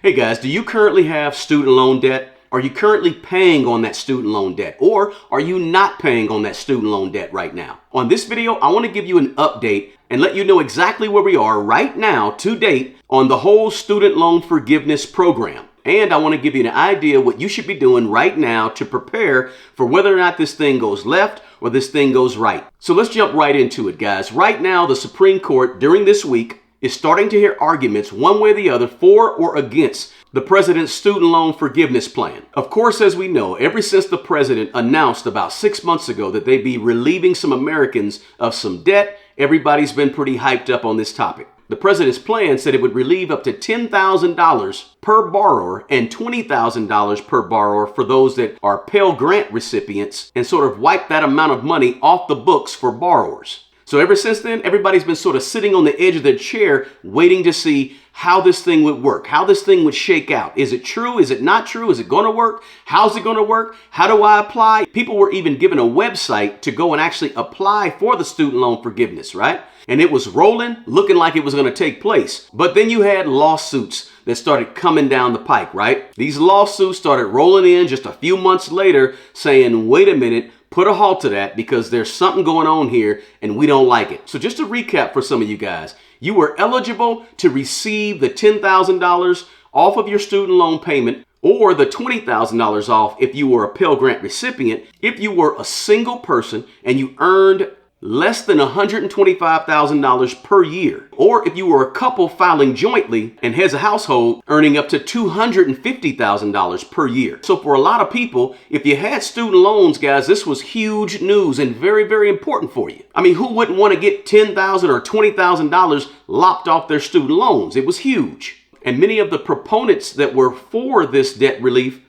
Hey guys, do you currently have student loan debt? Are you currently paying on that student loan debt? Or are you not paying on that student loan debt right now? On this video, I want to give you an update and let you know exactly where we are right now to date on the whole student loan forgiveness program. And I want to give you an idea what you should be doing right now to prepare for whether or not this thing goes left or this thing goes right. So let's jump right into it, guys. Right now, the Supreme Court during this week is starting to hear arguments one way or the other for or against the president's student loan forgiveness plan. Of course, as we know, ever since the president announced about 6 months ago that they'd be relieving some Americans of some debt, everybody's been pretty hyped up on this topic. The president's plan said it would relieve up to $10,000 per borrower and $20,000 per borrower for those that are Pell Grant recipients and sort of wipe that amount of money off the books for borrowers. So ever since then, everybody's been sort of sitting on the edge of their chair waiting to see how this thing would work, how this thing would shake out. Is it true? Is it not true? Is it going to work? How's it going to work? How do I apply? People were even given a website to go and actually apply for the student loan forgiveness, right? And it was rolling, looking like it was going to take place. But then you had lawsuits that started coming down the pike, right? These lawsuits started rolling in just a few months later saying, wait a minute, put a halt to that because there's something going on here and we don't like it. So just to recap for some of you guys, you were eligible to receive the $10,000 off of your student loan payment or the $20,000 off if you were a Pell Grant recipient, if you were a single person and you earned less than $125,000 per year, or if you were a couple filing jointly and has a household earning up to $250,000 per year. So for a lot of people, if you had student loans, guys, this was huge news and very, very important for you. I mean, who wouldn't want to get $10,000 or $20,000 lopped off their student loans? It was huge. And many of the proponents that were for this debt relief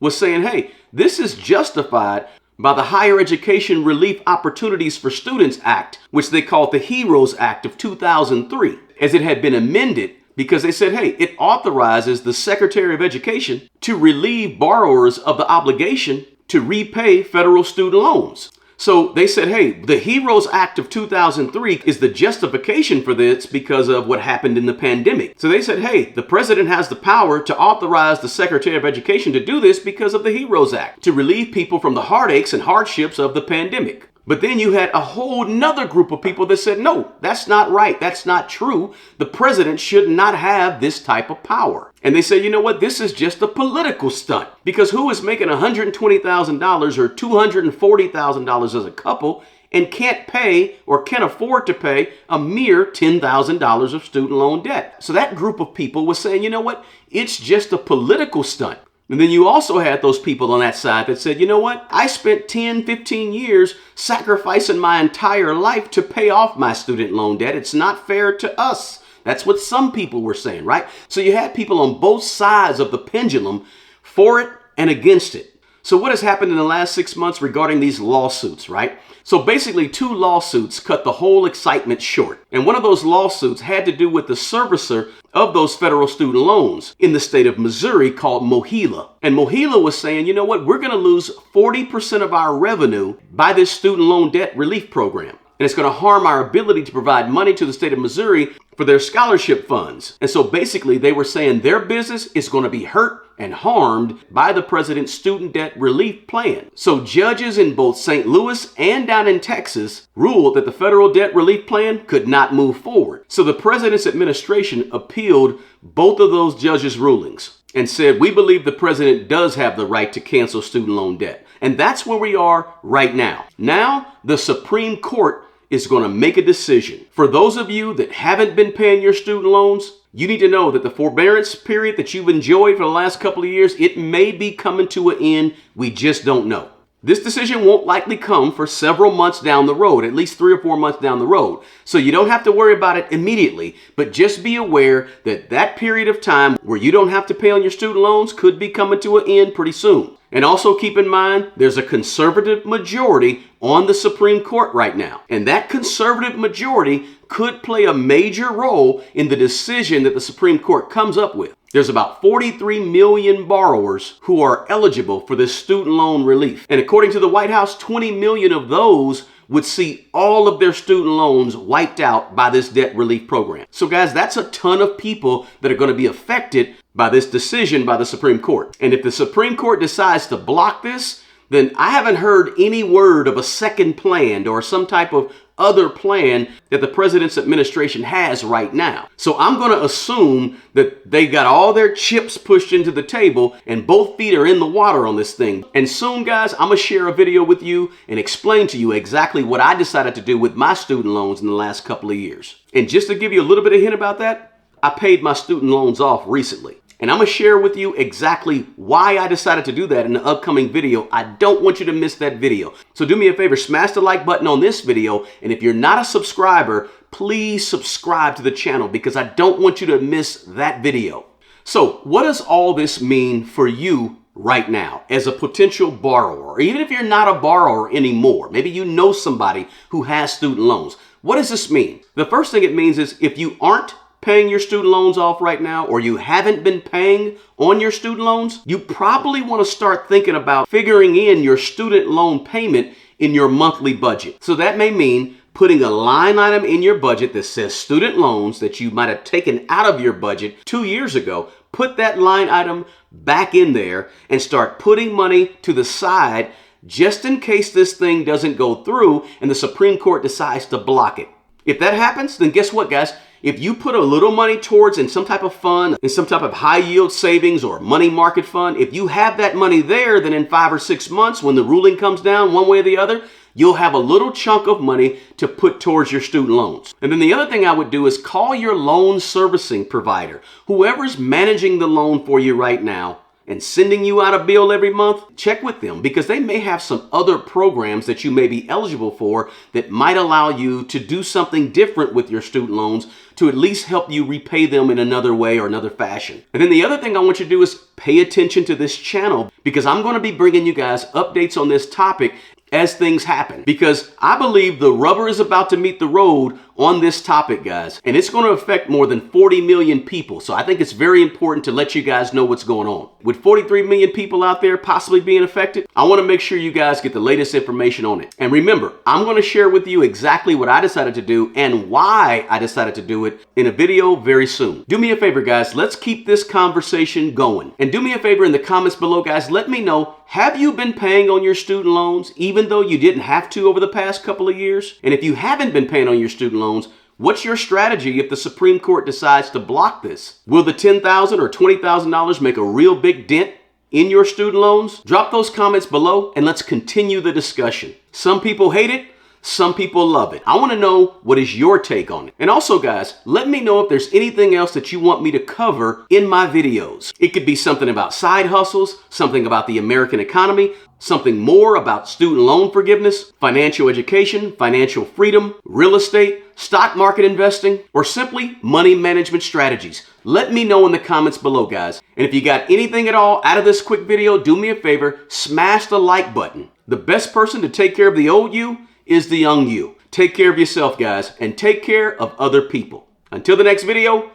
was saying, hey, this is justified by the Higher Education Relief Opportunities for Students Act, which they called the HEROES Act of 2003, as it had been amended because they said, hey, it authorizes the Secretary of Education to relieve borrowers of the obligation to repay federal student loans. So they said, hey, the HEROES Act of 2003 is the justification for this because of what happened in the pandemic. So they said, hey, the president has the power to authorize the Secretary of Education to do this because of the HEROES Act, to relieve people from the heartaches and hardships of the pandemic. But then you had a whole nother group of people that said, no, that's not right. That's not true. The president should not have this type of power. And they say, you know what? This is just a political stunt because who is making $120,000 or $240,000 as a couple and can't pay or can't afford to pay a mere $10,000 of student loan debt? So that group of people was saying, you know what? It's just a political stunt. And then you also had those people on that side that said, you know what? I spent 10, 15 years sacrificing my entire life to pay off my student loan debt. It's not fair to us. That's what some people were saying, right? So you had people on both sides of the pendulum for it and against it. So what has happened in the last 6 months regarding these lawsuits, right? So basically 2 lawsuits cut the whole excitement short. And one of those lawsuits had to do with the servicer of those federal student loans in the state of Missouri called MOHELA. And MOHELA was saying, you know what, we're going to lose 40% of our revenue by this student loan debt relief program. And it's going to harm our ability to provide money to the state of Missouri for their scholarship funds. And so basically they were saying their business is going to be hurt and harmed by the president's student debt relief plan. So judges in both St. Louis and down in Texas ruled that the federal debt relief plan could not move forward. So the president's administration appealed both of those judges' rulings and said, we believe the president does have the right to cancel student loan debt. And that's where we are right now. Now, the Supreme Court is going to make a decision. For those of you that haven't been paying your student loans, you need to know that the forbearance period that you've enjoyed for the last couple of years, it may be coming to an end. We just don't know. This decision won't likely come for several months down the road, at least 3 or 4 months down the road. So you don't have to worry about it immediately, but just be aware that that period of time where you don't have to pay on your student loans could be coming to an end pretty soon. And also keep in mind, there's a conservative majority on the Supreme Court right now. And that conservative majority could play a major role in the decision that the Supreme Court comes up with. There's about 43 million borrowers who are eligible for this student loan relief. And according to the White House, 20 million of those would see all of their student loans wiped out by this debt relief program. So guys, that's a ton of people that are going to be affected by this decision by the Supreme Court. And if the Supreme Court decides to block this, then I haven't heard any word of a second plan or some type of other plan that the president's administration has right now. So I'm going to assume that they got all their chips pushed into the table and both feet are in the water on this thing. And soon, guys, I'm going to share a video with you and explain to you exactly what I decided to do with my student loans in the last couple of years. And just to give you a little bit of hint about that, I paid my student loans off recently. And I'm going to share with you exactly why I decided to do that in the upcoming video. I don't want you to miss that video. So do me a favor, smash the like button on this video. And if you're not a subscriber, please subscribe to the channel because I don't want you to miss that video. So what does all this mean for you right now as a potential borrower? Or even if you're not a borrower anymore, maybe you know somebody who has student loans. What does this mean? The first thing it means is if you aren't paying your student loans off right now, or you haven't been paying on your student loans, you probably want to start thinking about figuring in your student loan payment in your monthly budget. So that may mean putting a line item in your budget that says student loans that you might have taken out of your budget 2 years ago. Put that line item back in there and start putting money to the side just in case this thing doesn't go through and the Supreme Court decides to block it. If that happens, then guess what, guys? If you put a little money towards in some type of fund, in some type of high yield savings or money market fund, if you have that money there, then in 5 or 6 months, when the ruling comes down one way or the other, you'll have a little chunk of money to put towards your student loans. And then the other thing I would do is call your loan servicing provider, whoever's managing the loan for you right now and sending you out a bill every month. Check with them because they may have some other programs that you may be eligible for that might allow you to do something different with your student loans to at least help you repay them in another way or another fashion. And then the other thing I want you to do is pay attention to this channel because I'm going to be bringing you guys updates on this topic as things happen, because I believe the rubber is about to meet the road on this topic, guys, and it's going to affect more than 40 million people. So I think it's very important to let you guys know what's going on. With 43 million people out there possibly being affected, I want to make sure you guys get the latest information on it. And remember, I'm going to share with you exactly what I decided to do and why I decided to do it in a video very soon. Do me a favor, guys, let's keep this conversation going. And do me a favor in the comments below, guys, let me know, have you been paying on your student loans even though you didn't have to over the past couple of years? And if you haven't been paying on your student loans, what's your strategy if the Supreme Court decides to block this? Will the $10,000 or $20,000 make a real big dent in your student loans? Drop those comments below and let's continue the discussion. Some people hate it. Some people love it. I want to know what is your take on it. And also, guys, let me know if there's anything else that you want me to cover in my videos. It could be something about side hustles, something about the American economy, something more about student loan forgiveness, financial education, financial freedom, real estate, stock market investing, or simply money management strategies. Let me know in the comments below, guys. And if you got anything at all out of this quick video, do me a favor, smash the like button. The best person to take care of the old you is the young you. Take care of yourself, guys, and take care of other people. Until the next video,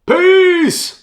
peace!